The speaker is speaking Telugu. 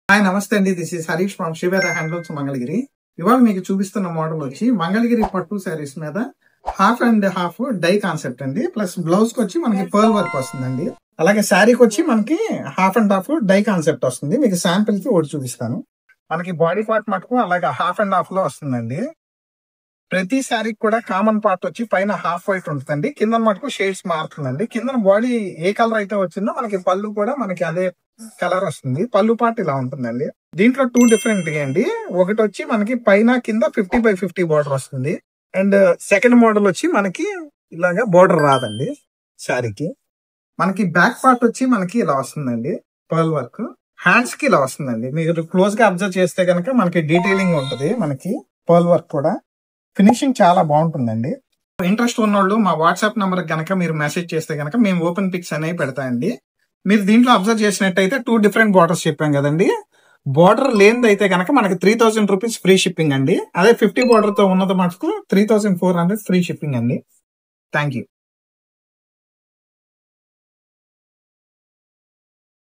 హాయ్ నమస్తే అండి. This is Harish from Sriveda handlooms Mangalagiri. ఇవాళ మీకు చూపిస్తున్న మోడల్ వచ్చి మంగళగిరి పట్టు శారీస్ మీద half and half dye concept అండి. ప్లస్ బ్లౌజ్ కి వచ్చి మనకి పర్ల్ వర్క్ వస్తుందండి. అలాగే శారీకి వచ్చి మనకి half and half dye concept వస్తుంది. మీకు శాంపిల్ కి ఒకటి చూపిస్తాను. మనకి బాడీ పార్ట్ మటుకు అలాగే హాఫ్ అండ్ హాఫ్ లో వస్తుందండి. ప్రతి శారీకి కూడా కామన్ పార్ట్ వచ్చి పైన హాఫ్ వైట్ ఉంటుందండి. కింద మటుకు షేడ్స్ మారుతుందండి. కింద బాడీ ఏ కలర్ అయితే వచ్చిందో మనకి పళ్ళు కూడా మనకి అదే కలర్ వస్తుంది. పళ్ళు పార్ట్ ఇలా ఉంటుందండి. దీంట్లో 2 డిఫరెంట్ అండి. ఒకటి వచ్చి మనకి పైన కింద 50/50 బార్డర్ వస్తుంది. అండ్ సెకండ్ మోడల్ వచ్చి మనకి ఇలాగా బార్డర్ రాదండి శారీకి. మనకి బ్యాక్ పార్ట్ వచ్చి మనకి ఇలా వస్తుందండి. పర్ల్ వర్క్ హ్యాండ్స్ కి ఇలా వస్తుందండి. మీరు క్లోజ్ గా అబ్జర్వ్ చేస్తే కనుక మనకి డీటెయిలింగ్ ఉంటుంది. మనకి పర్ల్ వర్క్ కూడా ఫినిషింగ్ చాలా బాగుంటుందండి. ఇంట్రెస్ట్ ఉన్నోళ్ళు మా వాట్సాప్ నంబర్ కనుక మీరు మెసేజ్ చేస్తే కనుక మేము ఓపెన్ పిక్స్ అనేవి పెడతాయండి. మీరు దీంట్లో అబ్జర్వ్ చేసినట్టయితే 2 డిఫరెంట్ బార్డర్స్ చెప్పాం కదండి. బార్డర్ లేనిది అయితే కనుక మనకి 3000 రూపీస్ ఫ్రీ షిప్పింగ్ అండి. అదే 50 బార్డర్ తో ఉన్నది మటుకు 3400 ఫ్రీ షిప్పింగ్ అండి. Thank you.